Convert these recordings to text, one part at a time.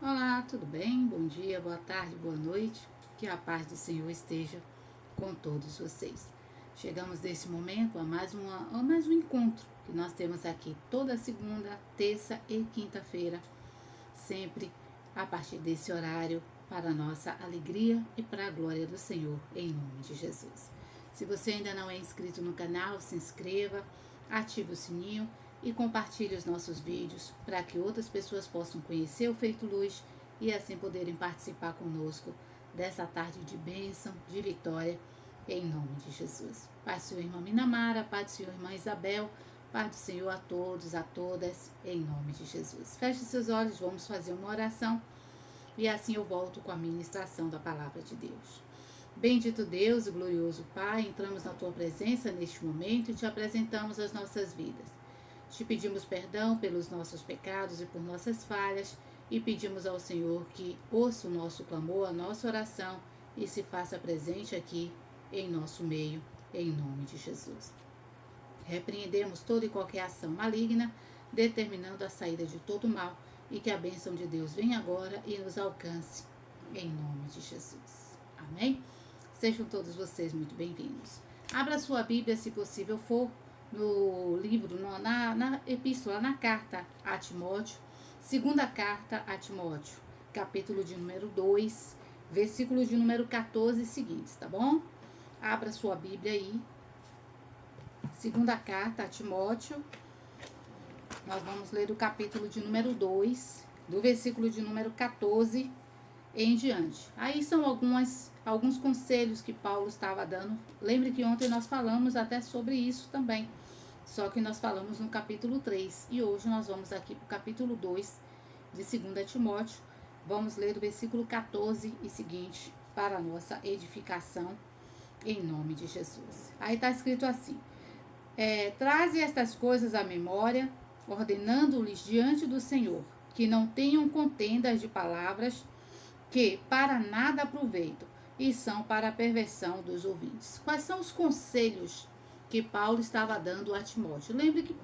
Olá, tudo bem? Bom dia, boa tarde, boa noite. Que a paz do Senhor esteja com todos vocês. Chegamos nesse momento a mais um encontro que nós temos aqui toda segunda, terça e quinta-feira, sempre a partir desse horário, para a nossa alegria e para a glória do Senhor, em nome de Jesus. Se você ainda não é inscrito no canal, se inscreva, ative o sininho e compartilhe os nossos vídeos para que outras pessoas possam conhecer o Feito Luz e assim poderem participar conosco dessa tarde de bênção, de vitória, em nome de Jesus. Pai do Senhor, irmã Minamara, Pai do Senhor, irmã Isabel, Pai do Senhor a todos, a todas, em nome de Jesus. Feche seus olhos, vamos fazer uma oração e assim eu volto com a ministração da palavra de Deus. Bendito Deus e glorioso Pai, entramos na Tua presença neste momento e Te apresentamos as nossas vidas. Te pedimos perdão pelos nossos pecados e por nossas falhas e pedimos ao Senhor que ouça o nosso clamor, a nossa oração e se faça presente aqui em nosso meio, em nome de Jesus. Repreendemos toda e qualquer ação maligna, determinando a saída de todo mal e que a bênção de Deus venha agora e nos alcance, em nome de Jesus. Amém? Sejam todos vocês muito bem-vindos. Abra sua Bíblia, se possível for, no livro, na epístola, na carta a Timóteo, segunda carta a Timóteo, capítulo de número 2, versículo de número 14 e seguintes, tá bom? Abra sua Bíblia aí, segunda carta a Timóteo, nós vamos ler o capítulo de número 2, do versículo de número 14 em diante. Aí são alguns conselhos que Paulo estava dando. Lembre que ontem nós falamos até sobre isso também, só que nós falamos no capítulo 3 e hoje nós vamos aqui para o capítulo 2 de 2 Timóteo. Vamos ler o versículo 14 e seguinte para a nossa edificação em nome de Jesus. Aí está escrito assim: traze estas coisas à memória, ordenando-lhes diante do Senhor, que não tenham contendas de palavras que para nada aproveitam e são para a perversão dos ouvintes. Quais são os conselhos que Paulo estava dando a Timóteo? Lembre que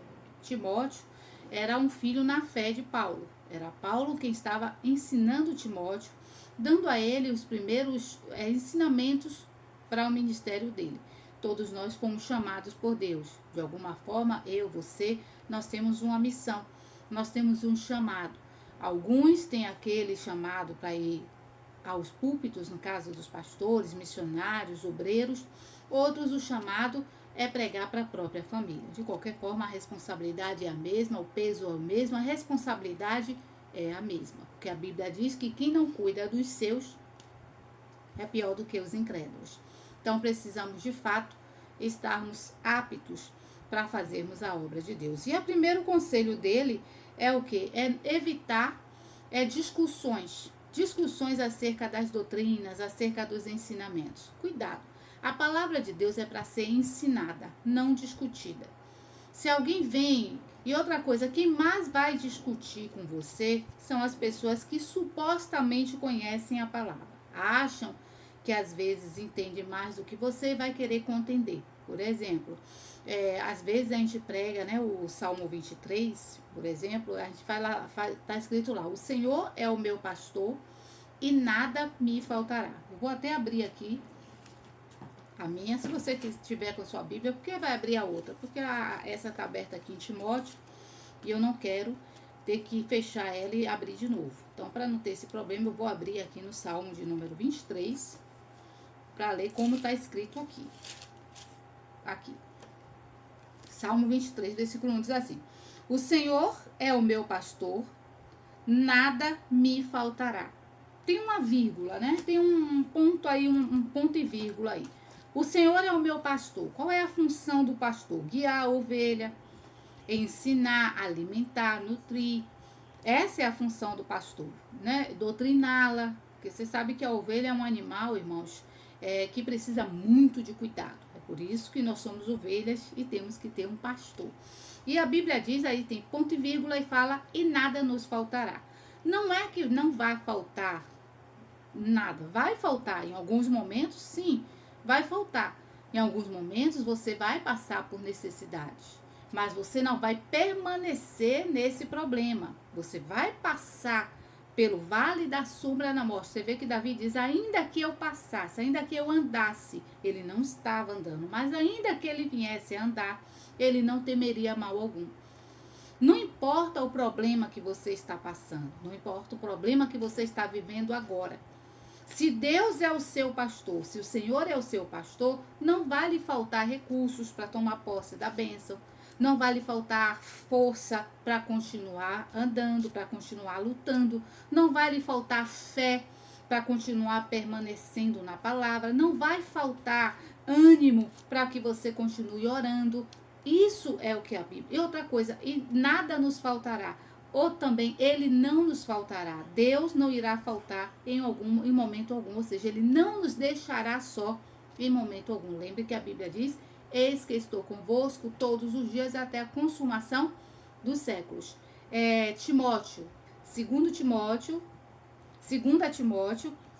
Timóteo era um filho na fé de Paulo. Era Paulo quem estava ensinando Timóteo, dando a ele os primeiros ensinamentos para o ministério dele. Todos nós fomos chamados por Deus. De alguma forma, eu, você, nós temos uma missão, nós temos um chamado. Alguns têm aquele chamado para ir aos púlpitos, no caso dos pastores, missionários, obreiros. Outros, o chamado é pregar para a própria família. De qualquer forma, a responsabilidade é a mesma, o peso é o mesmo, a responsabilidade é a mesma. Porque a Bíblia diz que quem não cuida dos seus é pior do que os incrédulos. Então, precisamos, de fato, estarmos aptos para fazermos a obra de Deus. E o primeiro conselho dele é o quê? É evitar discussões acerca das doutrinas, acerca dos ensinamentos. Cuidado. A palavra de Deus é para ser ensinada, não discutida. Se alguém vem... E outra coisa, quem mais vai discutir com você são as pessoas que supostamente conhecem a palavra. Acham que às vezes entende mais do que você e vai querer contender. Por exemplo, às vezes a gente prega, né, o Salmo 23, por exemplo, a gente tá escrito lá: o Senhor é o meu pastor e nada me faltará. Eu vou até abrir aqui a minha, se você estiver com a sua Bíblia, porque vai abrir a outra, porque essa está aberta aqui em Timóteo e eu não quero ter que fechar ela e abrir de novo. Então, para não ter esse problema, eu vou abrir aqui no Salmo de número 23, para ler como está escrito aqui. Aqui. Salmo 23, versículo 1 diz assim: o Senhor é o meu pastor, nada me faltará. Tem uma vírgula, né? Tem um ponto aí, um ponto e vírgula aí. O Senhor é o meu pastor. Qual é a função do pastor? Guiar a ovelha, ensinar, alimentar, nutrir. Essa é a função do pastor, né? Doutriná-la. Porque você sabe que a ovelha é um animal, irmãos, que precisa muito de cuidado. É por isso que nós somos ovelhas e temos que ter um pastor. E a Bíblia diz, aí tem ponto e vírgula e fala: e nada nos faltará. Não é que não vai faltar nada. Vai faltar em alguns momentos, sim, vai faltar. Em alguns momentos você vai passar por necessidades, mas você não vai permanecer nesse problema. Você vai passar pelo vale da sombra da morte. Você vê que Davi diz, ainda que eu passasse, ainda que eu andasse, ele não estava andando, mas ainda que ele viesse a andar, ele não temeria mal algum. Não importa o problema que você está passando, não importa o problema que você está vivendo agora. Se Deus é o seu pastor, se o Senhor é o seu pastor, não vai lhe faltar recursos para tomar posse da bênção. Não vai lhe faltar força para continuar andando, para continuar lutando. Não vai lhe faltar fé para continuar permanecendo na palavra. Não vai faltar ânimo para que você continue orando. Isso é o que a Bíblia. E outra coisa, e nada nos faltará. Ou também ele não nos faltará. Deus não irá faltar em momento algum. Ou seja, ele não nos deixará só em momento algum. Lembre que a Bíblia diz, eis que estou convosco todos os dias até a consumação dos séculos. Timóteo, 2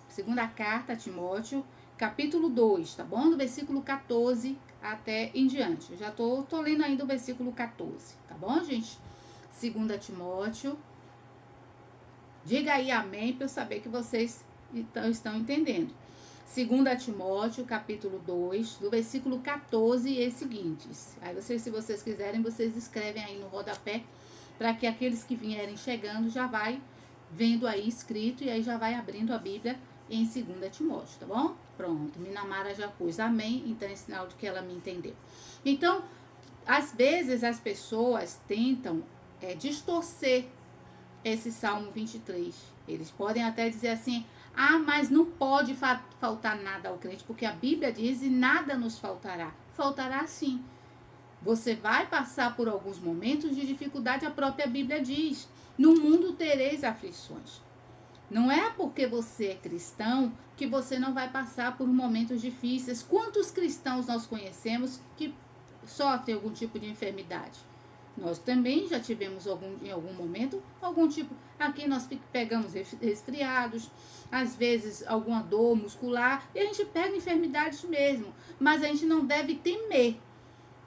segunda carta a Timóteo, capítulo 2, tá bom? Do versículo 14 até em diante. Eu já tô lendo ainda o versículo 14, tá bom, gente? 2 Timóteo. Diga aí amém para eu saber que vocês estão entendendo. 2 Timóteo, capítulo 2, do versículo 14 e seguintes. Aí se vocês quiserem, vocês escrevem aí no rodapé, para que aqueles que vierem chegando já vai vendo aí escrito, e aí já vai abrindo a Bíblia em 2 Timóteo, tá bom? Pronto, Minamara já pôs amém, então é sinal de que ela me entendeu. Então, às vezes as pessoas tentam distorcer esse Salmo 23. Eles podem até dizer assim, mas não pode faltar nada ao crente, porque a Bíblia diz, e nada nos faltará. Faltará sim. Você vai passar por alguns momentos de dificuldade, a própria Bíblia diz, no mundo tereis aflições. Não é porque você é cristão que você não vai passar por momentos difíceis. Quantos cristãos nós conhecemos que sofrem algum tipo de enfermidade? Nós também já tivemos em algum momento algum tipo. Aqui nós pegamos resfriados, às vezes alguma dor muscular, e a gente pega enfermidades mesmo. Mas a gente não deve temer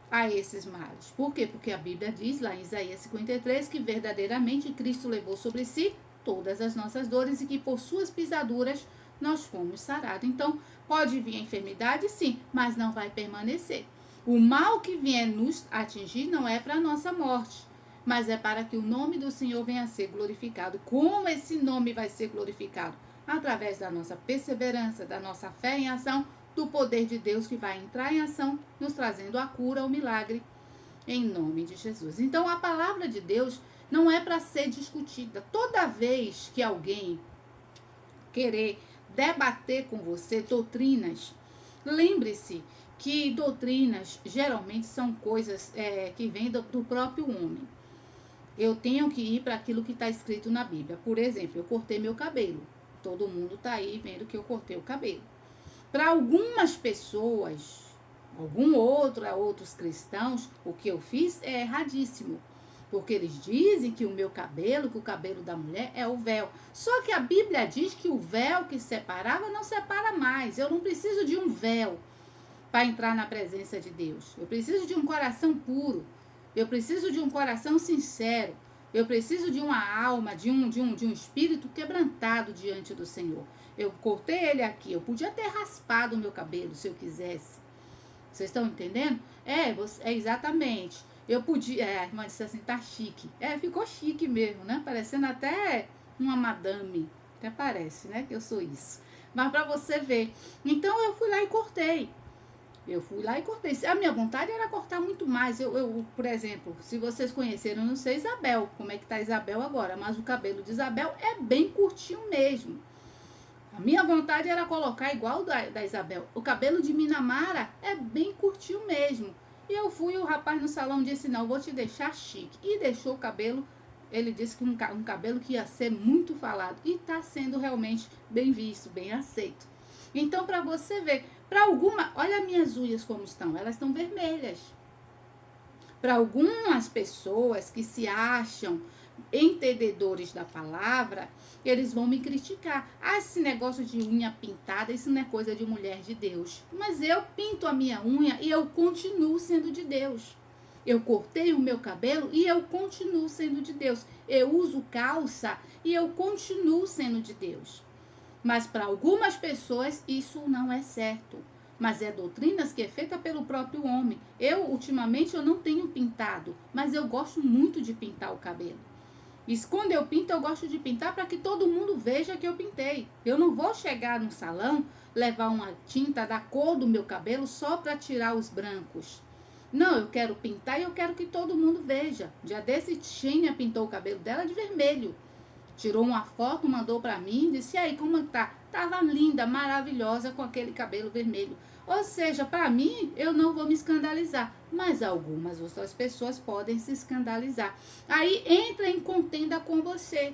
a esses males. Por quê? Porque a Bíblia diz lá em Isaías 53 que verdadeiramente Cristo levou sobre si todas as nossas dores e que por suas pisaduras nós fomos sarados. Então, pode vir a enfermidade, sim, mas não vai permanecer. O mal que vier nos atingir não é para a nossa morte, mas é para que o nome do Senhor venha a ser glorificado. Como esse nome vai ser glorificado? Através da nossa perseverança, da nossa fé em ação, do poder de Deus que vai entrar em ação, nos trazendo a cura, o milagre, em nome de Jesus. Então, a palavra de Deus não é para ser discutida. Toda vez que alguém querer debater com você doutrinas, lembre-se que doutrinas geralmente são coisas que vêm do próprio homem. Eu tenho que ir para aquilo que está escrito na Bíblia. Por exemplo, eu cortei meu cabelo. Todo mundo está aí vendo que eu cortei o cabelo. Para algumas pessoas, outros cristãos, o que eu fiz é erradíssimo. Porque eles dizem que o meu cabelo, que o cabelo da mulher é o véu. Só que a Bíblia diz que o véu que separava não separa mais. Eu não preciso de um véu para entrar na presença de Deus. Eu preciso de um coração puro. Eu preciso de um coração sincero. Eu preciso de uma alma, de um espírito quebrantado diante do Senhor. Eu cortei ele aqui. Eu podia ter raspado o meu cabelo se eu quisesse. Vocês estão entendendo? Exatamente. Eu podia. A irmã disse assim, tá chique. Ficou chique mesmo, né? Parecendo até uma madame. Até parece, né? Que eu sou isso. Mas para você ver. Então eu fui lá e cortei. A minha vontade era cortar muito mais. Por exemplo, se vocês conheceram, não sei, Isabel, como é que tá Isabel agora, mas o cabelo de Isabel é bem curtinho mesmo. A minha vontade era colocar igual da Isabel. O cabelo de Minamara é bem curtinho mesmo. E eu fui, o rapaz no salão disse, não, vou te deixar chique. E deixou o cabelo, ele disse que um cabelo que ia ser muito falado. E tá sendo realmente bem visto, bem aceito. Então, para você ver, olha minhas unhas como estão, elas estão vermelhas. Para algumas pessoas que se acham entendedores da palavra, eles vão me criticar. Esse negócio de unha pintada, isso não é coisa de mulher de Deus. Mas eu pinto a minha unha e eu continuo sendo de Deus. Eu cortei o meu cabelo e eu continuo sendo de Deus. Eu uso calça e eu continuo sendo de Deus. Mas para algumas pessoas isso não é certo. Mas é doutrinas que é feita pelo próprio homem. Ultimamente, eu não tenho pintado, mas eu gosto muito de pintar o cabelo. E quando eu pinto, eu gosto de pintar para que todo mundo veja que eu pintei. Eu não vou chegar no salão, levar uma tinta da cor do meu cabelo só para tirar os brancos. Não, eu quero pintar e eu quero que todo mundo veja. Já desse, Xênia pintou o cabelo dela de vermelho. Tirou uma foto, mandou para mim, disse, e aí, como tá? Tava linda, maravilhosa com aquele cabelo vermelho. Ou seja, para mim, eu não vou me escandalizar, mas algumas outras pessoas podem se escandalizar. Aí entra em contenda com você.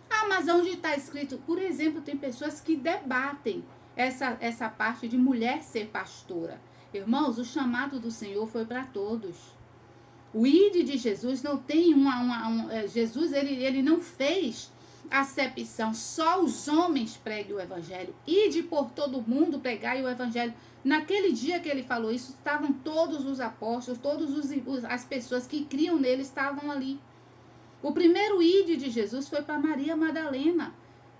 Ah, mas onde está escrito? Por exemplo, tem pessoas que debatem essa parte de mulher ser pastora. Irmãos, o chamado do Senhor foi para todos. O ide de Jesus não tem Jesus, ele não fez acepção, só os homens preguem o evangelho, ide por todo mundo pregai o evangelho. Naquele dia que ele falou isso, estavam todos os apóstolos, as pessoas que criam nele estavam ali. O primeiro ide de Jesus foi para Maria Madalena,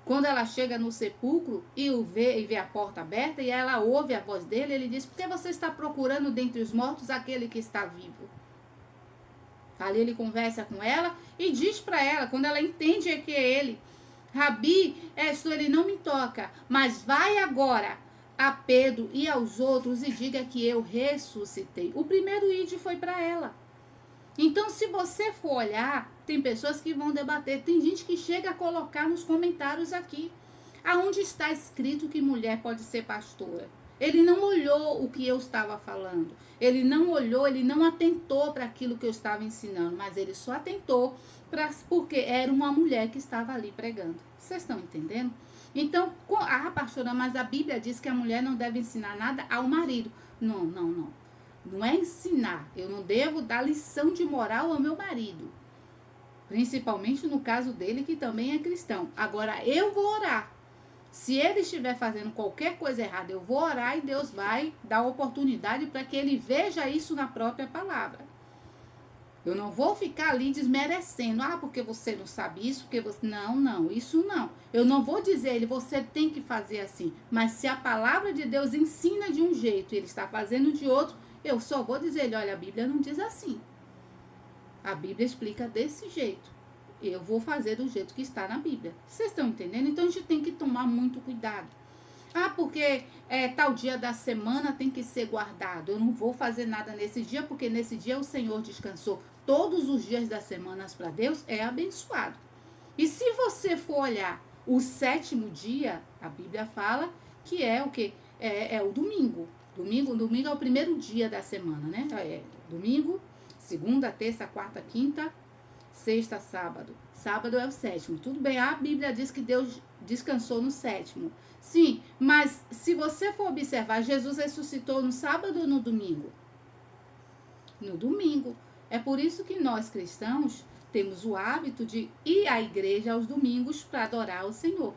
quando ela chega no sepulcro e vê a porta aberta e ela ouve a voz dele, ele diz, por que você está procurando dentre os mortos aquele que está vivo? Ali ele conversa com ela e diz para ela, quando ela entende que é ele, Rabi, ele não me toca, mas vai agora a Pedro e aos outros e diga que eu ressuscitei. O primeiro ide foi para ela. Então, se você for olhar, tem pessoas que vão debater, tem gente que chega a colocar nos comentários aqui, aonde está escrito que mulher pode ser pastora. Ele não olhou o que eu estava falando. Ele não olhou, ele não atentou para aquilo que eu estava ensinando, mas ele só atentou porque era uma mulher que estava ali pregando. Vocês estão entendendo? Então, pastora, mas a Bíblia diz que a mulher não deve ensinar nada ao marido. Não. Não é ensinar. Eu não devo dar lição de moral ao meu marido. Principalmente no caso dele, que também é cristão. Agora, eu vou orar. Se ele estiver fazendo qualquer coisa errada, eu vou orar e Deus vai dar oportunidade para que ele veja isso na própria palavra. Eu não vou ficar ali desmerecendo. Porque você não sabe isso, porque você... Não, isso não. Eu não vou dizer a ele, você tem que fazer assim. Mas se a palavra de Deus ensina de um jeito e ele está fazendo de outro, eu só vou dizer ele, olha, a Bíblia não diz assim. A Bíblia explica desse jeito. Eu vou fazer do jeito que está na Bíblia. Vocês estão entendendo? Então a gente tem que tomar muito cuidado. Porque tal dia da semana tem que ser guardado. Eu não vou fazer nada nesse dia, porque nesse dia o Senhor descansou. Todos os dias das semanas para Deus é abençoado. E se você for olhar o 7º dia, a Bíblia fala que é o quê? É o domingo. Domingo é o primeiro dia da semana, né? Domingo, segunda, terça, quarta, quinta, sexta, sábado. Sábado é o 7º. Tudo bem, a Bíblia diz que Deus descansou no 7º. Sim, mas se você for observar, Jesus ressuscitou no sábado ou no domingo? No domingo. É por isso que nós cristãos temos o hábito de ir à igreja aos domingos para adorar o Senhor.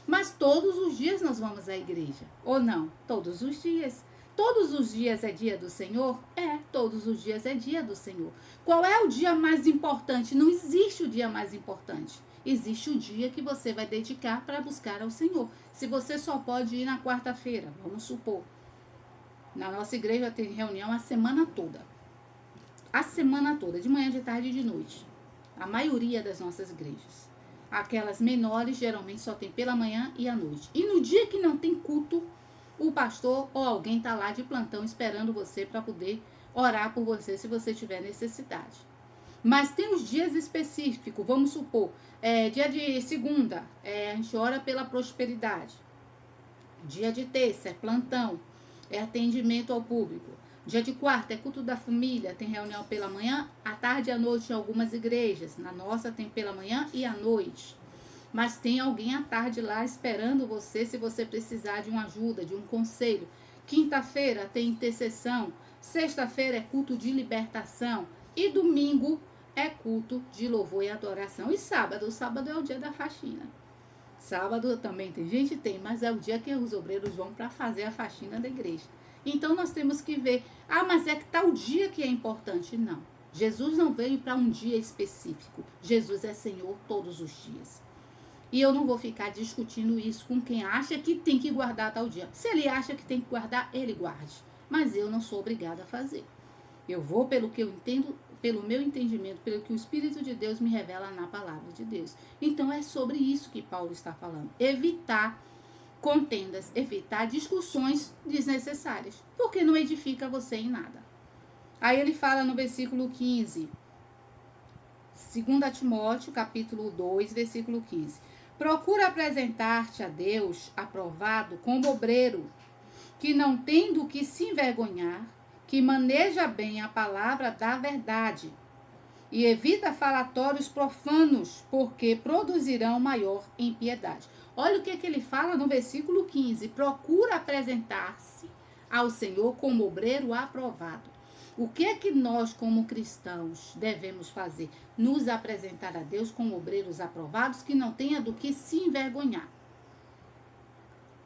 Mas todos os dias nós vamos à igreja, ou não? Todos os dias. Todos os dias é dia do Senhor? Todos os dias é dia do Senhor. Qual é o dia mais importante? Não existe o dia mais importante. Existe o dia que você vai dedicar para buscar ao Senhor. Se você só pode ir na quarta-feira, vamos supor. Na nossa igreja tem reunião a semana toda. A semana toda, de manhã, de tarde e de noite. A maioria das nossas igrejas. Aquelas menores geralmente só tem pela manhã e à noite. E no dia que não tem culto, o pastor ou alguém está lá de plantão esperando você para poder orar por você se você tiver necessidade. Mas tem os dias específicos, vamos supor, dia de segunda, a gente ora pela prosperidade. Dia de terça é plantão, é atendimento ao público. Dia de quarta é culto da família, tem reunião pela manhã, à tarde e à noite em algumas igrejas. Na nossa tem pela manhã e à noite. Mas tem alguém à tarde lá esperando você se você precisar de uma ajuda, de um conselho. Quinta-feira tem intercessão. Sexta-feira é culto de libertação. E domingo é culto de louvor e adoração. E sábado? Sábado é o dia da faxina. Sábado também tem gente? Tem, mas é o dia que os obreiros vão para fazer a faxina da igreja. Então nós temos que ver, mas é que tal dia que é importante? Não. Jesus não veio para um dia específico. Jesus é Senhor todos os dias. E eu não vou ficar discutindo isso com quem acha que tem que guardar tal dia. Se ele acha que tem que guardar, ele guarde. Mas eu não sou obrigada a fazer. Eu vou pelo que eu entendo, pelo meu entendimento, pelo que o Espírito de Deus me revela na palavra de Deus. Então é sobre isso que Paulo está falando. Evitar contendas, evitar discussões desnecessárias, porque não edifica você em nada. Aí ele fala no versículo 15, 2 Timóteo, capítulo 2, versículo 15. Procura apresentar-te a Deus aprovado como obreiro, que não tem do que se envergonhar, que maneja bem a palavra da verdade, e evita falatórios profanos, porque produzirão maior impiedade. Olha o que ele fala no versículo 15. Procura apresentar-se ao Senhor como obreiro aprovado. O que é que nós, como cristãos, devemos fazer? Nos apresentar a Deus como obreiros aprovados, que não tenha do que se envergonhar.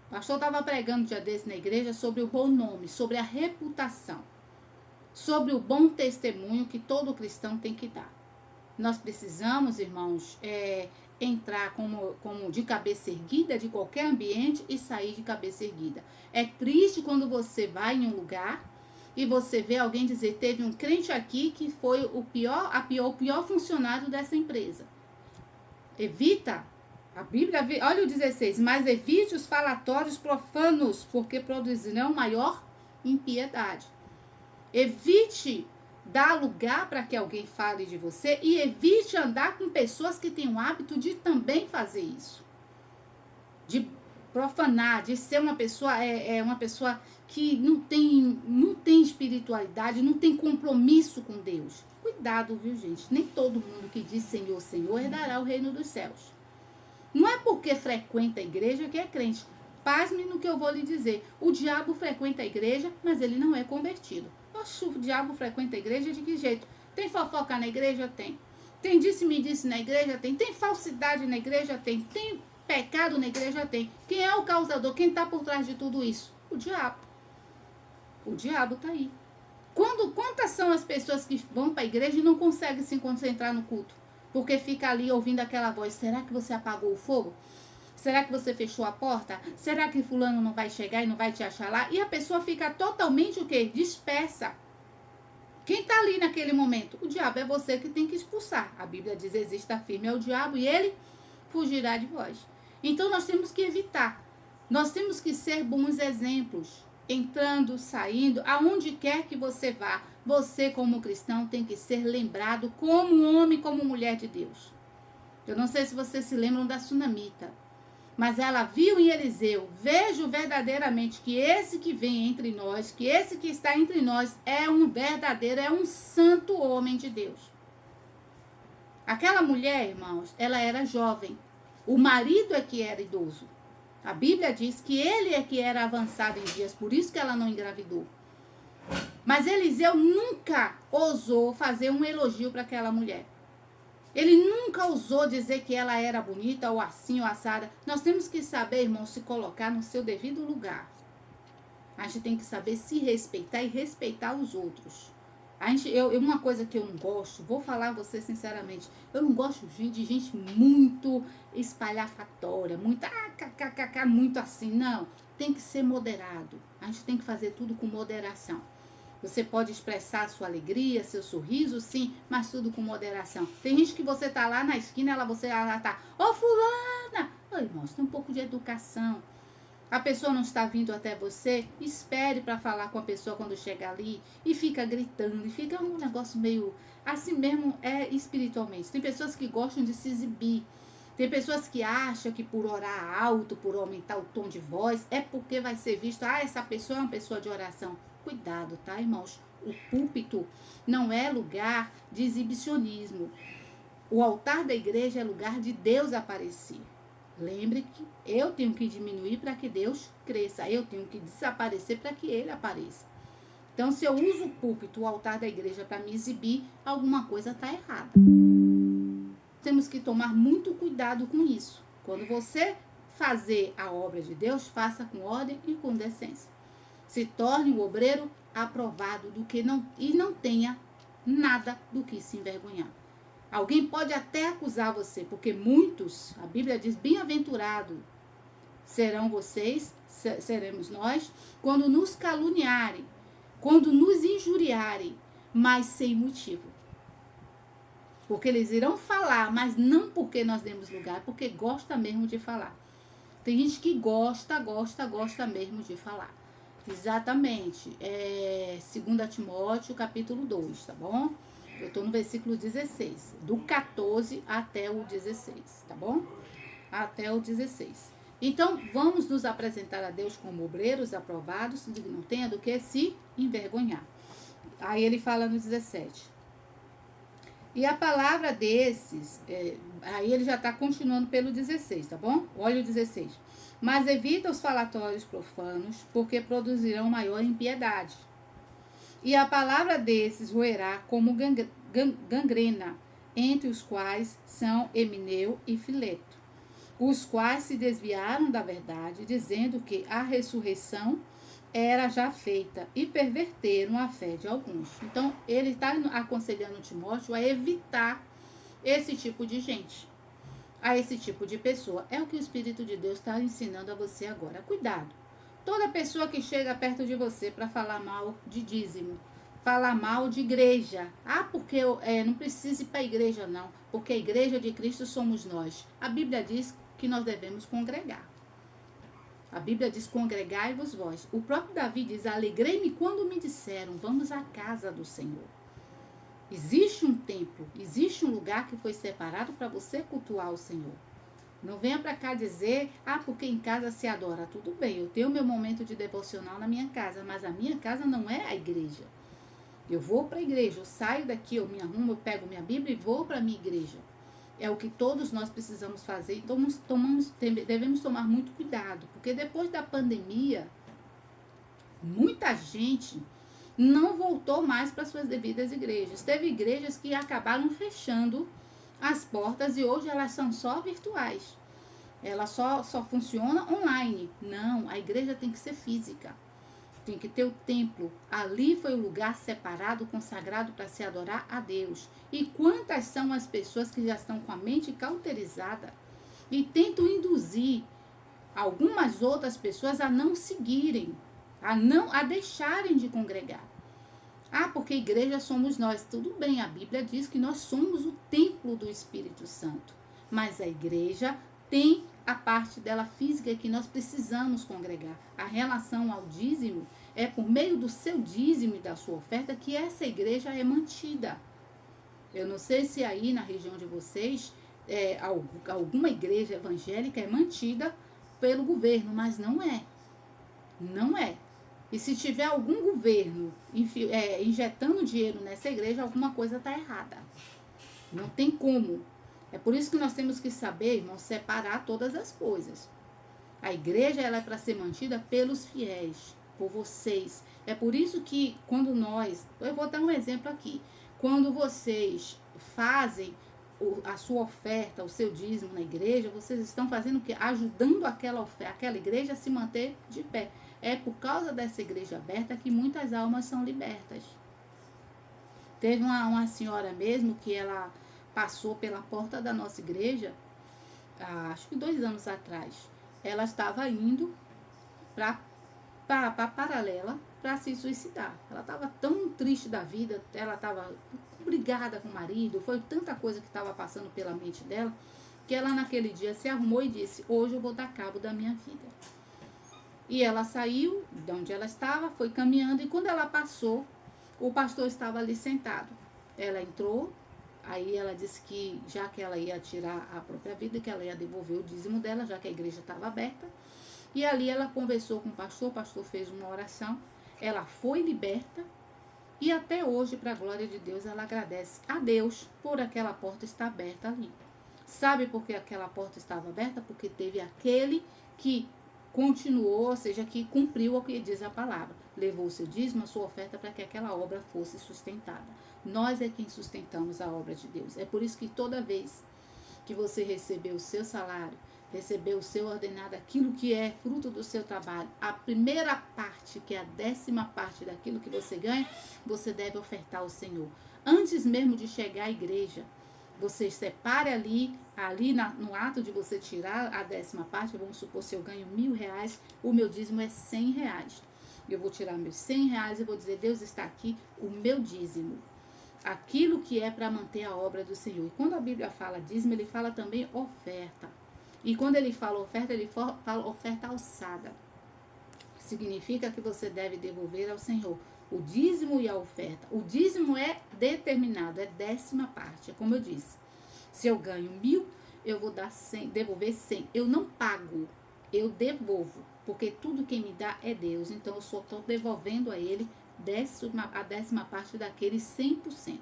O pastor estava pregando um dia desse na igreja sobre o bom nome, sobre a reputação, sobre o bom testemunho que todo cristão tem que dar. Nós precisamos, irmãos, entrar como de cabeça erguida de qualquer ambiente e sair de cabeça erguida. É triste quando você vai em um lugar e você vê alguém dizer, teve um crente aqui que foi o pior funcionário dessa empresa. Evita, a Bíblia, olha o 16, mas evite os falatórios profanos, porque produzirão maior impiedade. Evite dar lugar para que alguém fale de você e evite andar com pessoas que têm o hábito de também fazer isso. De profanar, de ser uma pessoa, uma pessoa que não tem espiritualidade, não tem compromisso com Deus. Cuidado, viu, gente? Nem todo mundo que diz Senhor, Senhor, herdará o reino dos céus. Não é porque frequenta a igreja que é crente. Pasme no que eu vou lhe dizer. O diabo frequenta a igreja, mas ele não é convertido. Oxe, o diabo frequenta a igreja de que jeito? Tem fofoca na igreja? Tem. Tem disse-me-disse na igreja? Tem. Tem falsidade na igreja? Tem. Tem pecado na igreja? Tem. Quem é o causador? Quem está por trás de tudo isso? O diabo. O diabo está aí. Quantas são as pessoas que vão para a igreja e não conseguem se concentrar no culto? Porque fica ali ouvindo aquela voz. Será que você apagou o fogo? Será que você fechou a porta? Será que fulano não vai chegar e não vai te achar lá? E a pessoa fica totalmente o quê? Dispersa. Quem está ali naquele momento? O diabo é você que tem que expulsar. A Bíblia diz, resista firme ao diabo e ele fugirá de vós. Então nós temos que evitar. Nós temos que ser bons exemplos. Entrando, saindo, aonde quer que você vá. Você, como cristão, tem que ser lembrado como homem, como mulher de Deus. Eu não sei se vocês se lembram da Sunamita. Mas ela viu em Eliseu, vejo verdadeiramente que esse que vem entre nós, que esse que está entre nós é um verdadeiro, é um santo homem de Deus. Aquela mulher, irmãos, ela era jovem. O marido é que era idoso. A Bíblia diz que ele é que era avançado em dias, por isso que ela não engravidou. Mas Eliseu nunca ousou fazer um elogio para aquela mulher. Ele nunca ousou dizer que ela era bonita, ou assim, ou assada. Nós temos que saber, irmão, se colocar no seu devido lugar. A gente tem que saber se respeitar e respeitar os outros. Uma coisa que eu não gosto, vou falar a você sinceramente, eu não gosto de gente muito espalhafatória, muito, muito assim, não. Tem que ser moderado. A gente tem que fazer tudo com moderação. Você pode expressar a sua alegria, seu sorriso, sim, mas tudo com moderação. Tem gente que você tá lá na esquina, ela tá, ô fulana! Ô, irmãos, tem um pouco de educação. A pessoa não está vindo até você, espere para falar com a pessoa quando chega ali e fica gritando, e fica um negócio meio, assim mesmo é espiritualmente. Tem pessoas que gostam de se exibir. Tem pessoas que acham que por orar alto, por aumentar o tom de voz, é porque vai ser visto, essa pessoa é uma pessoa de oração. Cuidado, tá, irmãos? O púlpito não é lugar de exibicionismo. O altar da igreja é lugar de Deus aparecer. Lembre que eu tenho que diminuir para que Deus cresça. Eu tenho que desaparecer para que Ele apareça. Então, se eu uso o púlpito, o altar da igreja para me exibir, alguma coisa está errada. Temos que tomar muito cuidado com isso. Quando você fazer a obra de Deus, faça com ordem e com decência. Se torne um obreiro aprovado do que não tenha nada do que se envergonhar. Alguém pode até acusar você, porque muitos, a Bíblia diz, bem-aventurado serão vocês, seremos nós, quando nos caluniarem, quando nos injuriarem, mas sem motivo. Porque eles irão falar, mas não porque nós demos lugar, porque gosta mesmo de falar. Tem gente que gosta mesmo de falar. Exatamente. 2 Timóteo, capítulo 2, tá bom? Eu estou no versículo 16, do 14 até o 16, tá bom? Até o 16. Então, vamos nos apresentar a Deus como obreiros aprovados, que não tenha do que se envergonhar. Aí ele fala no 17. E a palavra desses, aí ele já está continuando pelo 16, tá bom? Olha o 16. Mas evita os falatórios profanos, porque produzirão maior impiedade. E a palavra desses roerá como gangrena, entre os quais são Emineu e Fileto, os quais se desviaram da verdade, dizendo que a ressurreição era já feita, e perverteram a fé de alguns. Então, ele está aconselhando Timóteo a evitar esse tipo de gente, a esse tipo de pessoa. É o que o Espírito de Deus está ensinando a você agora. Cuidado. Toda pessoa que chega perto de você para falar mal de dízimo, falar mal de igreja. Porque não precisa ir para a igreja, não. Porque a igreja de Cristo somos nós. A Bíblia diz que nós devemos congregar. A Bíblia diz, congregai-vos vós. O próprio Davi diz, alegrei-me quando me disseram, vamos à casa do Senhor. Existe um templo, existe um lugar que foi separado para você cultuar o Senhor. Não venha para cá dizer, porque em casa se adora. Tudo bem, eu tenho meu momento de devocional na minha casa, mas a minha casa não é a igreja. Eu vou para a igreja, eu saio daqui, eu me arrumo, eu pego minha Bíblia e vou para a minha igreja. É o que todos nós precisamos fazer. Então, devemos tomar muito cuidado, porque depois da pandemia, muita gente não voltou mais para suas devidas igrejas. Teve igrejas que acabaram fechando as portas e hoje elas são só virtuais. Ela só funciona online. Não, a igreja tem que ser física. Tem que ter o templo. Ali foi o lugar separado, consagrado para se adorar a Deus. E quantas são as pessoas que já estão com a mente cauterizada e tentam induzir algumas outras pessoas a não seguirem, a deixarem de congregar. Porque igreja somos nós. Tudo bem, a Bíblia diz que nós somos o templo do Espírito Santo. Mas a igreja tem a parte dela física que nós precisamos congregar. A relação ao dízimo é por meio do seu dízimo e da sua oferta que essa igreja é mantida. Eu não sei se aí na região de vocês alguma igreja evangélica é mantida pelo governo, mas não é. Não é. E se tiver algum governo injetando dinheiro nessa igreja, alguma coisa está errada. Não tem como. É por isso que nós temos que saber, irmão, separar todas as coisas. A igreja ela é para ser mantida pelos fiéis, por vocês. É por isso que quando eu vou dar um exemplo aqui. Quando vocês fazem a sua oferta, o seu dízimo na igreja, vocês estão fazendo o quê? Ajudando aquela igreja a se manter de pé. É por causa dessa igreja aberta que muitas almas são libertas. Teve uma senhora mesmo que ela passou pela porta da nossa igreja, acho que 2 anos atrás. Ela estava indo para a Paralela para se suicidar. Ela estava tão triste da vida, ela estava brigada com o marido, foi tanta coisa que estava passando pela mente dela, que ela naquele dia se arrumou e disse, hoje eu vou dar cabo da minha vida. E ela saiu de onde ela estava, foi caminhando, e quando ela passou, o pastor estava ali sentado. Ela entrou, aí ela disse que já que ela ia tirar a própria vida, que ela ia devolver o dízimo dela, já que a igreja estava aberta. E ali ela conversou com o pastor fez uma oração, ela foi liberta, e até hoje, para a glória de Deus, ela agradece a Deus por aquela porta estar aberta ali. Sabe por que aquela porta estava aberta? Porque teve aquele que continuou, ou seja, que cumpriu o que diz a palavra. Levou o seu dízimo, a sua oferta, para que aquela obra fosse sustentada. Nós é quem sustentamos a obra de Deus. É por isso que toda vez que você receber o seu salário, receber o seu ordenado, aquilo que é fruto do seu trabalho, a primeira parte, que é a 10ª parte daquilo que você ganha, você deve ofertar ao Senhor. Antes mesmo de chegar à igreja, você separe no ato de você tirar a 10ª parte, vamos supor, se eu ganho R$1.000, o meu dízimo é R$100. Eu vou tirar meus R$100 e vou dizer, Deus, está aqui o meu dízimo. Aquilo que é para manter a obra do Senhor. E quando a Bíblia fala dízimo, ele fala também oferta. E quando ele fala oferta, ele fala oferta alçada. Significa que você deve devolver ao Senhor o dízimo e a oferta. O dízimo é determinado, é 10ª parte, é como eu disse. Se eu ganho 1.000, eu vou dar 100, devolver 100. Eu não pago, eu devolvo, porque tudo quem me dá é Deus. Então eu só estou devolvendo a Ele a 10ª parte daqueles 100%.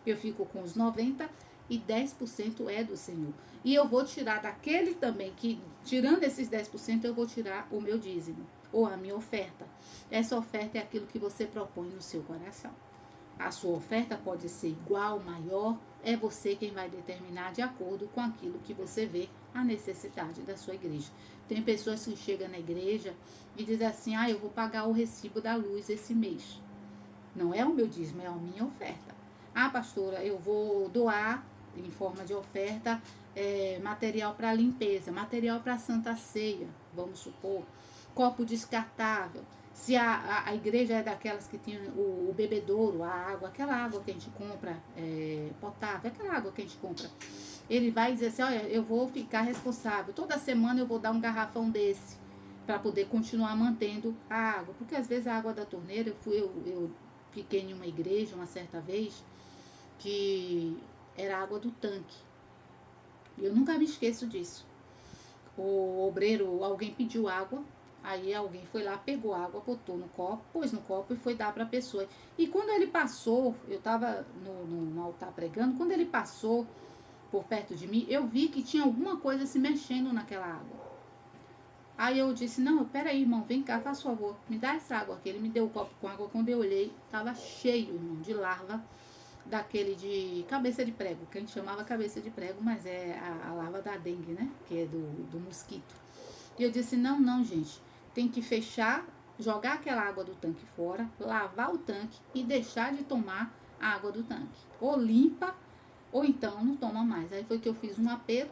Eu fico com os 90% e 10% é do Senhor. E eu vou tirar daquele também, que tirando esses 10%, eu vou tirar o meu dízimo, ou a minha oferta. Essa oferta é aquilo que você propõe no seu coração. A sua oferta pode ser igual, maior, é você quem vai determinar de acordo com aquilo que você vê a necessidade da sua igreja. Tem pessoas que chegam na igreja e dizem assim, eu vou pagar o recibo da luz esse mês. Não é o meu dízimo, é a minha oferta. Pastora, eu vou doar em forma de oferta material para limpeza, material para Santa Ceia, vamos supor, copo descartável. Se a igreja é daquelas que tem o bebedouro, a água, aquela água que a gente compra, potável, aquela água que a gente compra, ele vai dizer assim, olha, eu vou ficar responsável, toda semana eu vou dar um garrafão desse, para poder continuar mantendo a água, porque às vezes a água da torneira, eu fiquei em uma igreja uma certa vez, que era água do tanque, e eu nunca me esqueço disso. O obreiro, alguém pediu água, aí alguém foi lá, pegou água, botou no copo, pôs no copo e foi dar para a pessoa. E quando ele passou, eu estava no altar pregando, quando ele passou por perto de mim, eu vi que tinha alguma coisa se mexendo naquela água. Aí eu disse, não, peraí, irmão, vem cá, faz favor, me dá essa água aqui. Ele me deu o copo com água, quando eu olhei, estava cheio, irmão, de larva, daquele de cabeça de prego, que a gente chamava cabeça de prego, mas é a larva da dengue, né, que é do mosquito. E eu disse, não, gente, tem que fechar, jogar aquela água do tanque fora, lavar o tanque e deixar de tomar a água do tanque. Ou limpa, ou então não toma mais. Aí foi que eu fiz um apelo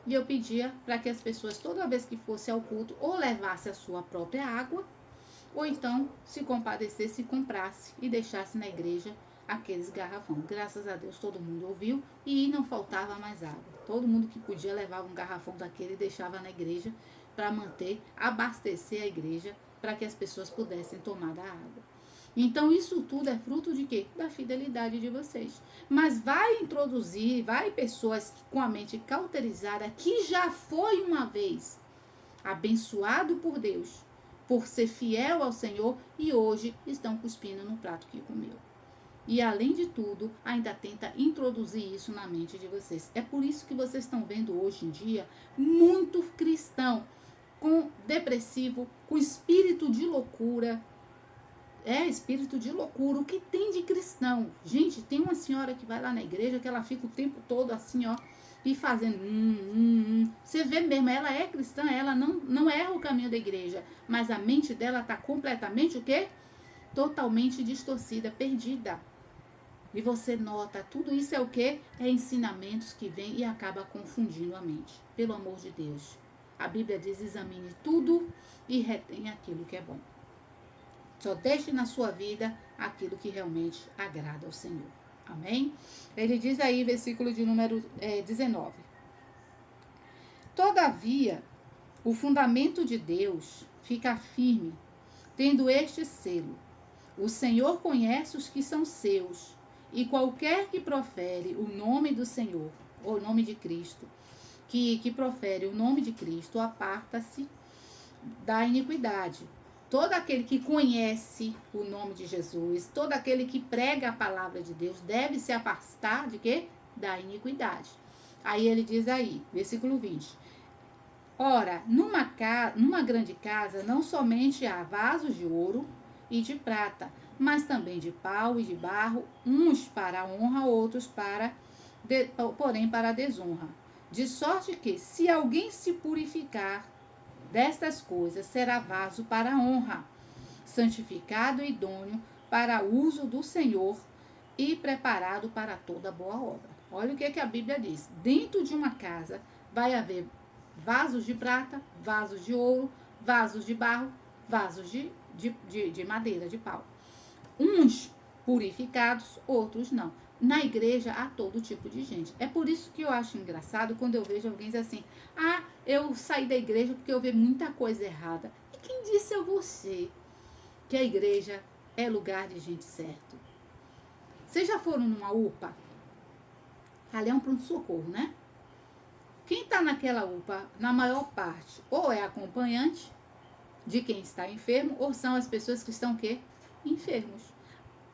e eu pedia para que as pessoas, toda vez que fosse ao culto, ou levasse a sua própria água, ou então se compadecesse e comprasse e deixasse na igreja aqueles garrafões. Graças a Deus todo mundo ouviu e não faltava mais água. Todo mundo que podia levava um garrafão daquele e deixava na igreja para abastecer a igreja, para que as pessoas pudessem tomar da água. Então isso tudo é fruto de quê? Da fidelidade de vocês. Mas vai pessoas com a mente cauterizada, que já foi uma vez abençoado por Deus, por ser fiel ao Senhor, e hoje estão cuspindo no prato que comeu. E além de tudo, ainda tenta introduzir isso na mente de vocês. É por isso que vocês estão vendo hoje em dia muito cristão com depressivo, com espírito de loucura. Espírito de loucura. O que tem de cristão? Gente, tem uma senhora que vai lá na igreja que ela fica o tempo todo assim, ó, e fazendo Você vê mesmo, ela é cristã, ela não erra o caminho da igreja, mas a mente dela tá completamente o quê? Totalmente distorcida, perdida. E você nota, tudo isso é o quê? É ensinamentos que vêm e acaba confundindo a mente. Pelo amor de Deus. A Bíblia diz, examine tudo e retém aquilo que é bom. Só deixe na sua vida aquilo que realmente agrada ao Senhor. Amém? Ele diz aí, versículo de número 19. Todavia, o fundamento de Deus fica firme, tendo este selo. O Senhor conhece os que são seus, e qualquer que profere o nome do Senhor, ou o nome de Cristo, que profere o nome de Cristo, aparta-se da iniquidade. Todo aquele que conhece o nome de Jesus, todo aquele que prega a palavra de Deus, deve se afastar de quê? Da iniquidade. Aí ele diz aí, versículo 20. Ora, numa grande casa, não somente há vasos de ouro e de prata, mas também de pau e de barro, uns para a honra, outros porém para a desonra. De sorte que, se alguém se purificar destas coisas, será vaso para a honra, santificado e idôneo para uso do Senhor e preparado para toda boa obra. Olha o que a Bíblia diz. Dentro de uma casa vai haver vasos de prata, vasos de ouro, vasos de barro, vasos de madeira, de pau. Uns purificados, outros não. Na igreja há todo tipo de gente. É por isso que eu acho engraçado quando eu vejo alguém dizer assim: ah, eu saí da igreja porque eu vi muita coisa errada. E quem disse a você que a igreja é lugar de gente certa? Vocês já foram numa UPA? Ali é um pronto-socorro, né? Quem está naquela UPA, na maior parte, ou é acompanhante de quem está enfermo, ou são as pessoas que estão o quê? Enfermos.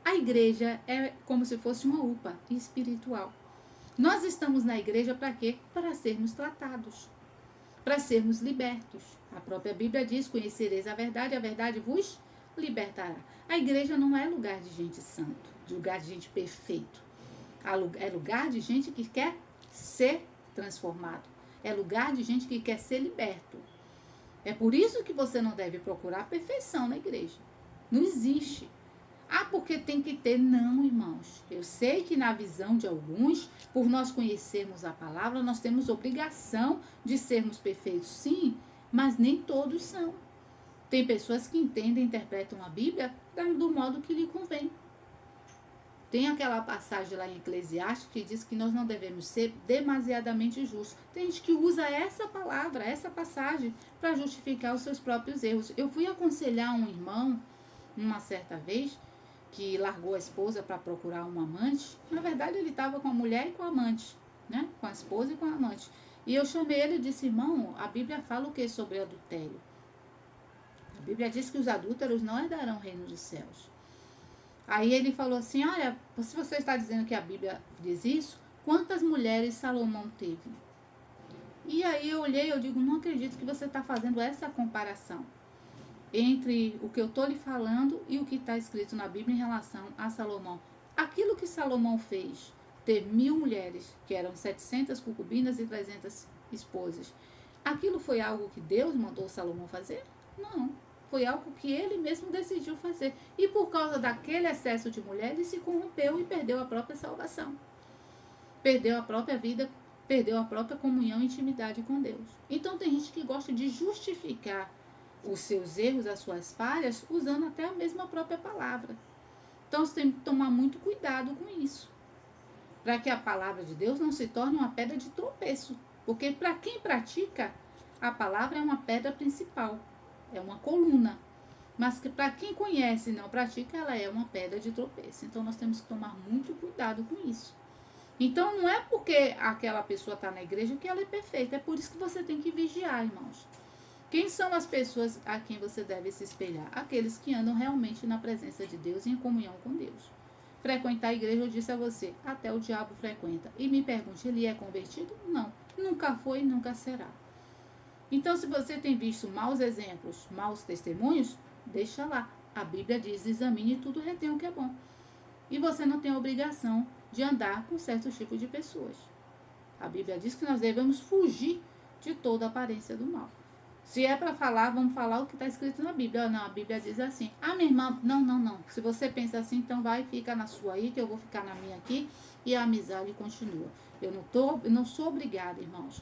A igreja é como se fosse uma UPA espiritual. Nós estamos na igreja para quê? Para sermos tratados, para sermos libertos. A própria Bíblia diz: conhecereis a verdade vos libertará. A igreja não é lugar de gente santo, de lugar de gente perfeito. É lugar de gente que quer ser transformado. É lugar de gente que quer ser liberto. É por isso que você não deve procurar a perfeição na igreja. Não existe. Ah, porque tem que ter. Não, irmãos. Eu sei que na visão de alguns, por nós conhecermos a palavra, nós temos obrigação de sermos perfeitos, sim, mas nem todos são. Tem pessoas que entendem e interpretam a Bíblia do modo que lhe convém. Tem aquela passagem lá em Eclesiastes que diz que nós não devemos ser demasiadamente justos. Tem gente que usa essa palavra, essa passagem, para justificar os seus próprios erros. Eu fui aconselhar um irmão, uma certa vez, que largou a esposa para procurar um amante. Na verdade, ele estava com a mulher e com a amante, né? Com a esposa e com a amante. E eu chamei ele e disse: irmão, a Bíblia fala o que sobre adultério? A Bíblia diz que os adúlteros não herdarão o reino dos céus. Aí ele falou assim: olha, se você está dizendo que a Bíblia diz isso, quantas mulheres Salomão teve? E aí eu olhei e eu digo: não acredito que você está fazendo essa comparação entre o que eu estou lhe falando e o que está escrito na Bíblia em relação a Salomão. Aquilo que Salomão fez, ter 1000 mulheres, que eram 700 concubinas e 300 esposas, aquilo foi algo que Deus mandou Salomão fazer? Não. Foi algo que ele mesmo decidiu fazer. E por causa daquele excesso de mulher, ele se corrompeu e perdeu a própria salvação. Perdeu a própria vida, perdeu a própria comunhão e intimidade com Deus. Então tem gente que gosta de justificar os seus erros, as suas falhas, usando até a mesma própria palavra. Então você tem que tomar muito cuidado com isso, para que a palavra de Deus não se torne uma pedra de tropeço. Porque para quem pratica, a palavra é uma pedra principal. É uma coluna, mas que para quem conhece e não pratica, ela é uma pedra de tropeço. Então nós temos que tomar muito cuidado com isso. Então não é porque aquela pessoa está na igreja que ela é perfeita, é por isso que você tem que vigiar, irmãos. Quem são as pessoas a quem você deve se espelhar? Aqueles que andam realmente na presença de Deus e em comunhão com Deus. Frequentar a igreja, eu disse a você, até o diabo frequenta. E me pergunte, ele é convertido? Não, nunca foi e nunca será. Então, se você tem visto maus exemplos, maus testemunhos, deixa lá. A Bíblia diz: examine tudo, retém o que é bom. E você não tem a obrigação de andar com certos tipos de pessoas. A Bíblia diz que nós devemos fugir de toda aparência do mal. Se é para falar, vamos falar o que está escrito na Bíblia. Não, a Bíblia diz assim: ah, minha irmã, não. Se você pensa assim, então vai, fica na sua aí, que eu vou ficar na minha aqui, e a amizade continua. Eu não sou obrigada, irmãos,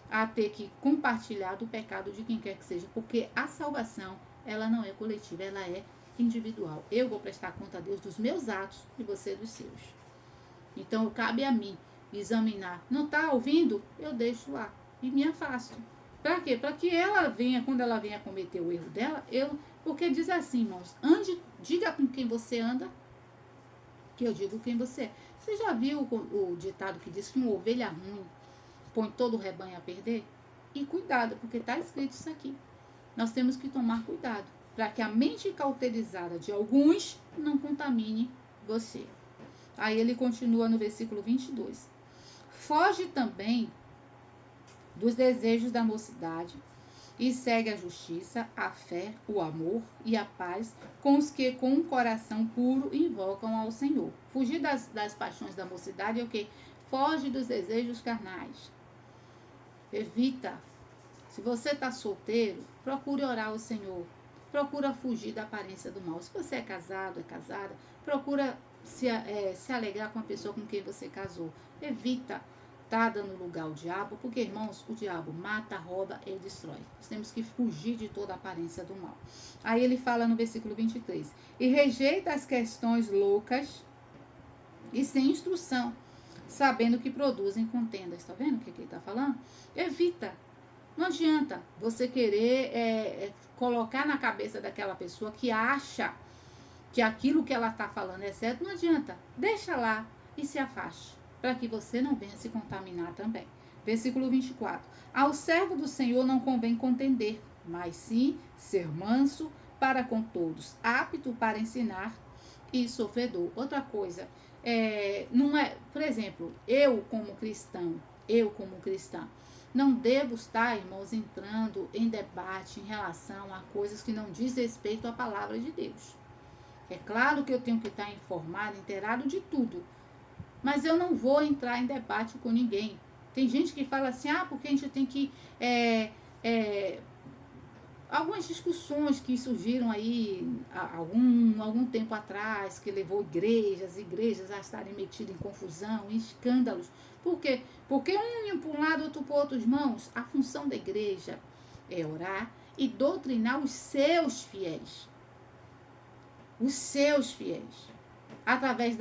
a ter que compartilhar do pecado de quem quer que seja, porque a salvação, ela não é coletiva, ela é individual. Eu vou prestar conta a Deus dos meus atos e você dos seus. Então, cabe a mim examinar. Não está ouvindo? Eu deixo lá e me afasto. Para quê? Para que ela venha, quando ela venha cometer o erro dela, porque diz assim, irmãos, diga com quem você anda, que eu digo quem você é. Você já viu o ditado que diz que uma ovelha ruim põe todo o rebanho a perder? E cuidado, porque está escrito isso aqui. Nós temos que tomar cuidado, para que a mente cauterizada de alguns não contamine você. Aí ele continua no versículo 22. Foge também dos desejos da mocidade e segue a justiça, a fé, o amor e a paz com os que com um coração puro invocam ao Senhor. Fugir das paixões da mocidade é o quê? Foge dos desejos carnais. Evita. Se você está solteiro, procure orar ao Senhor. Procura fugir da aparência do mal. Se você é casado, é casada, procura se alegrar com a pessoa com quem você casou. Evita tá dando lugar ao diabo, porque, irmãos, o diabo mata, rouba e destrói. Nós temos que fugir de toda a aparência do mal. Aí ele fala no versículo 23, e rejeita as questões loucas e sem instrução, sabendo que produzem contendas. Está vendo o que ele está falando? Evita. Não adianta você querer colocar na cabeça daquela pessoa que acha que aquilo que ela está falando é certo. Não adianta. Deixa lá e se afaste, para que você não venha se contaminar também. Versículo 24. Ao servo do Senhor não convém contender, mas sim ser manso para com todos, apto para ensinar e sofredor. Outra coisa, não é, por exemplo, eu como cristã, não devo estar, irmãos, entrando em debate em relação a coisas que não diz respeito à palavra de Deus. É claro que eu tenho que estar informado, inteirado de tudo, mas eu não vou entrar em debate com ninguém. Tem gente que fala assim, porque a gente tem que... algumas discussões que surgiram aí há algum tempo atrás, que levou igrejas a estarem metidas em confusão, em escândalos. Por quê? Porque um ia para um lado, outro para outro, irmãos. A função da igreja é orar e doutrinar os seus fiéis. Os seus fiéis. Através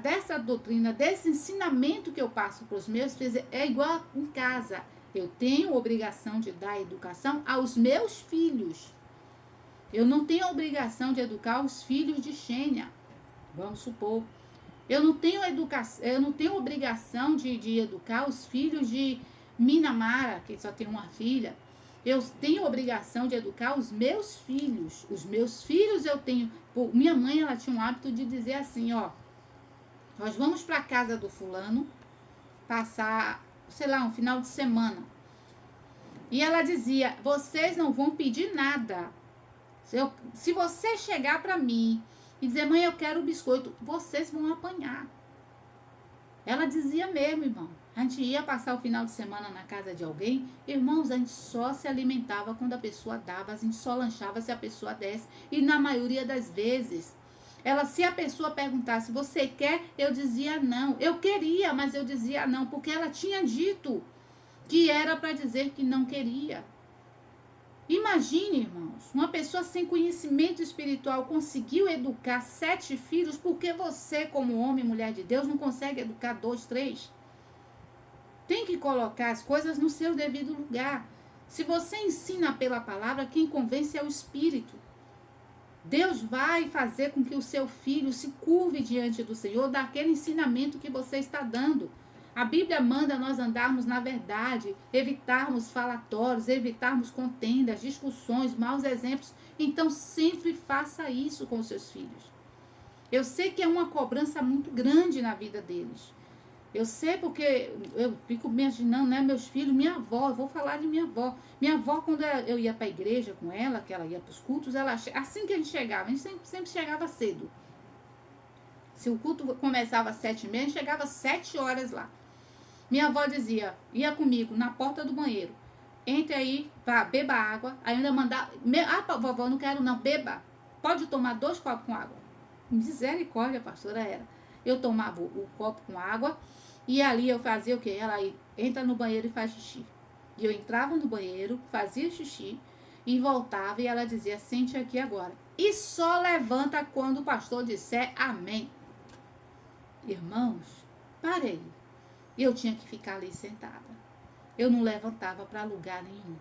dessa doutrina, desse ensinamento que eu passo para os meus filhos, é igual em casa. Eu tenho obrigação de dar educação aos meus filhos. Eu não tenho obrigação de educar os filhos de Xênia, vamos supor. Eu não tenho obrigação de educar os filhos de Minamara, que só tem uma filha. Eu tenho obrigação de educar os meus filhos. Os meus filhos eu tenho... Minha mãe, ela tinha um hábito de dizer assim, nós vamos para a casa do fulano passar, sei lá, um final de semana. E ela dizia, vocês não vão pedir nada. Se você chegar para mim e dizer, mãe, eu quero biscoito, vocês vão apanhar. Ela dizia mesmo, irmão. A gente ia passar o final de semana na casa de alguém, irmãos, a gente só se alimentava quando a pessoa dava, a gente só lanchava se a pessoa desse. E na maioria das vezes, se a pessoa perguntasse, você quer? Eu dizia não. Eu queria, mas eu dizia não, porque ela tinha dito que era para dizer que não queria. Imagine, irmãos, uma pessoa sem conhecimento espiritual conseguiu educar 7 filhos, porque você, como homem e mulher de Deus, não consegue educar 2, 3? Tem que colocar as coisas no seu devido lugar. Se você ensina pela palavra, quem convence é o Espírito. Deus vai fazer com que o seu filho se curve diante do Senhor daquele ensinamento que você está dando. A Bíblia manda nós andarmos na verdade, evitarmos falatórios, evitarmos contendas, discussões, maus exemplos. Então, sempre faça isso com os seus filhos. Eu sei que é uma cobrança muito grande na vida deles. Eu sei porque eu fico imaginando, né, meus filhos, minha avó, eu vou falar de minha avó. Minha avó, quando eu ia para a igreja com ela, que ela ia para os cultos, assim que a gente chegava, a gente sempre chegava cedo. Se o culto começava às 7h30, a gente chegava às 7 horas lá. Minha avó dizia, ia comigo na porta do banheiro, entre aí, vá, beba água. Aí ainda mandava, vovó, não quero não, beba. Pode tomar 2 copos com água. Misericórdia, pastora, era. Eu tomava o copo com água e ali eu fazia o quê? Ela entra no banheiro e faz xixi. E eu entrava no banheiro, fazia xixi e voltava e ela dizia, sente aqui agora. E só levanta quando o pastor disser amém. Irmãos, parei. Eu tinha que ficar ali sentada. Eu não levantava para lugar nenhum.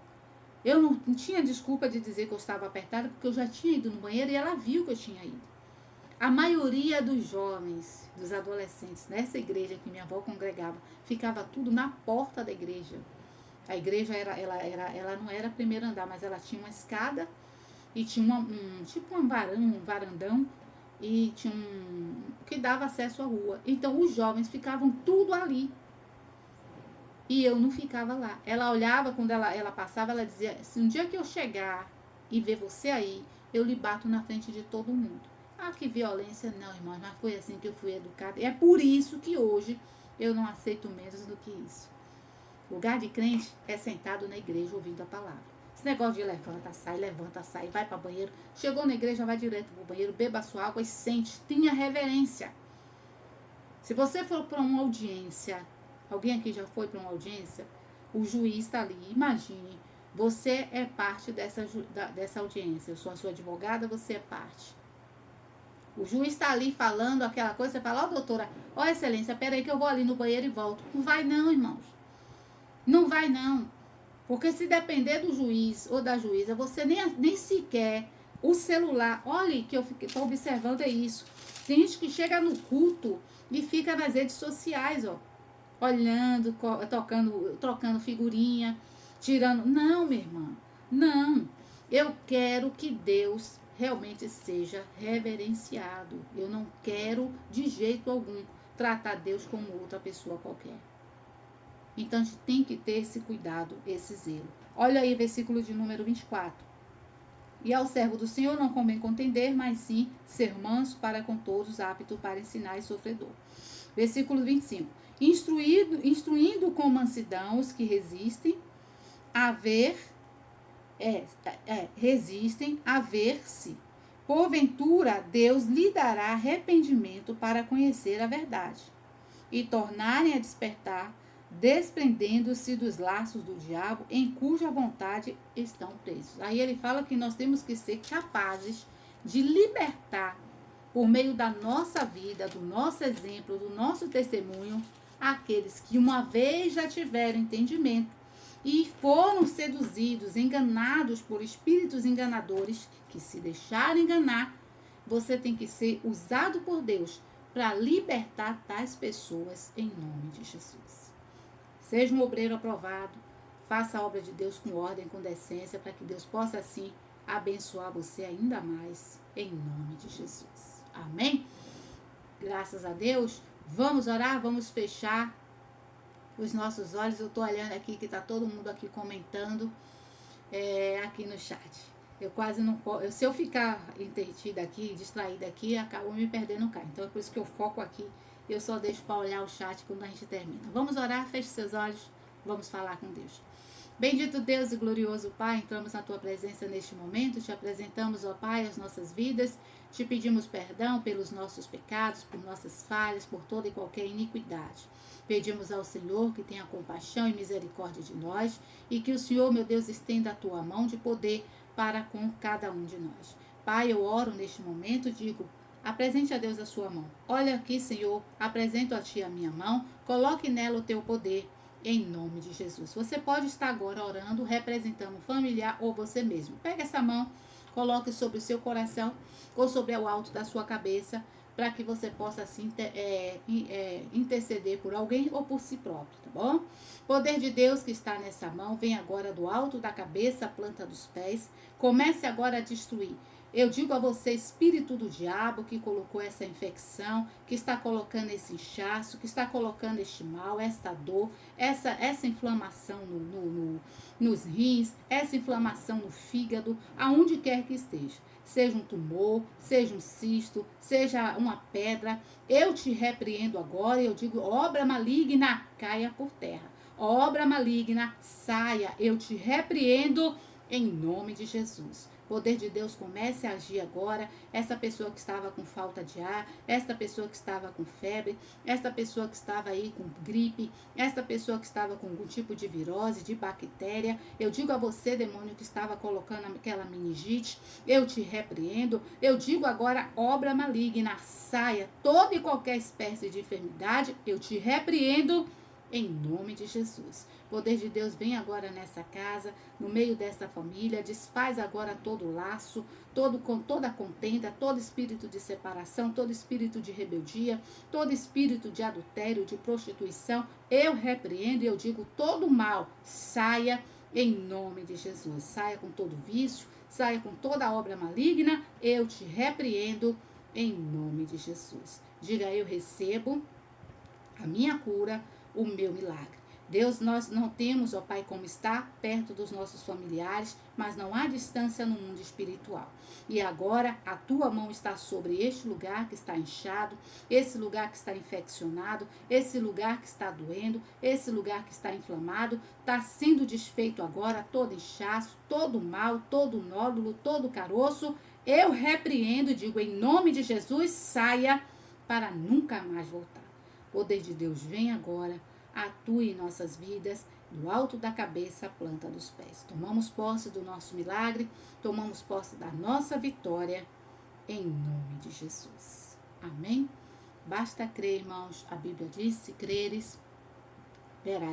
Eu não tinha desculpa de dizer que eu estava apertada, porque eu já tinha ido no banheiro e ela viu que eu tinha ido. A maioria dos jovens, dos adolescentes, nessa igreja que minha avó congregava, ficava tudo na porta da igreja. A igreja ela não era primeiro andar, mas ela tinha uma escada e tinha um varandão e tinha que dava acesso à rua. Então os jovens ficavam tudo ali. E eu não ficava lá. Ela olhava, quando ela passava, ela dizia, se um dia que eu chegar e ver você aí, eu lhe bato na frente de todo mundo. Que violência, não, irmãos, mas foi assim que eu fui educada. E é por isso que hoje eu não aceito menos do que isso. Lugar de crente é sentado na igreja ouvindo a palavra. Esse negócio de levanta, sai, vai para o banheiro. Chegou na igreja, vai direto para o banheiro, beba sua água e sente. Tenha reverência. Se você for para uma audiência, alguém aqui já foi para uma audiência? O juiz está ali, imagine, você é parte dessa audiência, eu sou a sua advogada, você é parte. O juiz está ali falando aquela coisa, você fala, ó doutora, ó excelência, peraí que eu vou ali no banheiro e volto. Não vai não, irmãos. Não vai não. Porque se depender do juiz ou da juíza, você nem sequer o celular, olha que eu estou observando é isso. Tem gente que chega no culto e fica nas redes sociais, ó, olhando, trocando figurinha, tirando. Não, minha irmã, não. Eu quero que Deus realmente seja reverenciado. Eu não quero, de jeito algum, tratar Deus como outra pessoa qualquer. Então, a gente tem que ter esse cuidado, esse zelo. Olha aí, versículo de número 24. E ao servo do Senhor não convém contender, mas sim ser manso para com todos, apto para ensinar e sofredor. Versículo 25. Instruindo com mansidão os que resistem a ver-se. Porventura, Deus lhe dará arrependimento para conhecer a verdade e tornarem a despertar, desprendendo-se dos laços do diabo, em cuja vontade estão presos. Aí ele fala que nós temos que ser capazes de libertar, por meio da nossa vida, do nosso exemplo, do nosso testemunho, aqueles que uma vez já tiveram entendimento e foram seduzidos, enganados por espíritos enganadores, que se deixarem enganar, você tem que ser usado por Deus para libertar tais pessoas em nome de Jesus. Seja um obreiro aprovado, faça a obra de Deus com ordem, com decência, para que Deus possa assim abençoar você ainda mais, em nome de Jesus. Amém? Graças a Deus. Vamos orar, vamos fechar os nossos olhos. Eu estou olhando aqui que está todo mundo aqui comentando aqui no chat. Eu quase não posso. Se eu ficar entretida aqui, distraída aqui, acabo me perdendo cá. Então é por isso que eu foco aqui. Eu só deixo para olhar o chat quando a gente termina. Vamos orar, feche seus olhos, vamos falar com Deus. Bendito Deus e glorioso Pai, entramos na Tua presença neste momento, te apresentamos, ó Pai, as nossas vidas, te pedimos perdão pelos nossos pecados, por nossas falhas, por toda e qualquer iniquidade. Pedimos ao Senhor que tenha compaixão e misericórdia de nós e que o Senhor, meu Deus, estenda a Tua mão de poder para com cada um de nós. Pai, eu oro neste momento, digo, apresente a Deus a sua mão. Olha aqui, Senhor, apresento a Ti a minha mão, coloque nela o Teu poder, em nome de Jesus. Você pode estar agora orando, representando um familiar ou você mesmo. Pega essa mão, coloque sobre o seu coração ou sobre o alto da sua cabeça, para que você possa assim interceder por alguém ou por si próprio, tá bom? Poder de Deus que está nessa mão, vem agora do alto da cabeça, planta dos pés, comece agora a destruir. Eu digo a você, espírito do diabo que colocou essa infecção, que está colocando esse inchaço, que está colocando este mal, esta dor, essa inflamação nos rins, essa inflamação no fígado, aonde quer que esteja. Seja um tumor, seja um cisto, seja uma pedra, eu te repreendo agora e eu digo, obra maligna, caia por terra. Obra maligna, saia, eu te repreendo em nome de Jesus. Poder de Deus comece a agir agora. Essa pessoa que estava com falta de ar, esta pessoa que estava com febre, esta pessoa que estava aí com gripe, esta pessoa que estava com algum tipo de virose, de bactéria. Eu digo a você, demônio, que estava colocando aquela meningite, eu te repreendo. Eu digo agora, obra maligna, saia toda e qualquer espécie de enfermidade, eu te repreendo em nome de Jesus. Poder de Deus vem agora nessa casa, no meio dessa família, desfaz agora todo o laço, toda a contenda, todo espírito de separação, todo espírito de rebeldia, todo espírito de adultério, de prostituição. Eu repreendo e eu digo, todo mal saia em nome de Jesus. Saia com todo vício, saia com toda obra maligna, eu te repreendo em nome de Jesus. Diga, eu recebo a minha cura, o meu milagre. Deus, nós não temos, ó Pai, como estar perto dos nossos familiares, mas não há distância no mundo espiritual. E agora a tua mão está sobre este lugar que está inchado, esse lugar que está infeccionado, esse lugar que está doendo, esse lugar que está inflamado, está sendo desfeito agora todo inchaço, todo mal, todo nódulo, todo caroço. Eu repreendo, digo em nome de Jesus, saia para nunca mais voltar. Poder de Deus, vem agora, atue em nossas vidas, do alto da cabeça à planta dos pés. Tomamos posse do nosso milagre, tomamos posse da nossa vitória, em nome de Jesus. Amém? Basta crer, irmãos. A Bíblia diz, se creres, verás.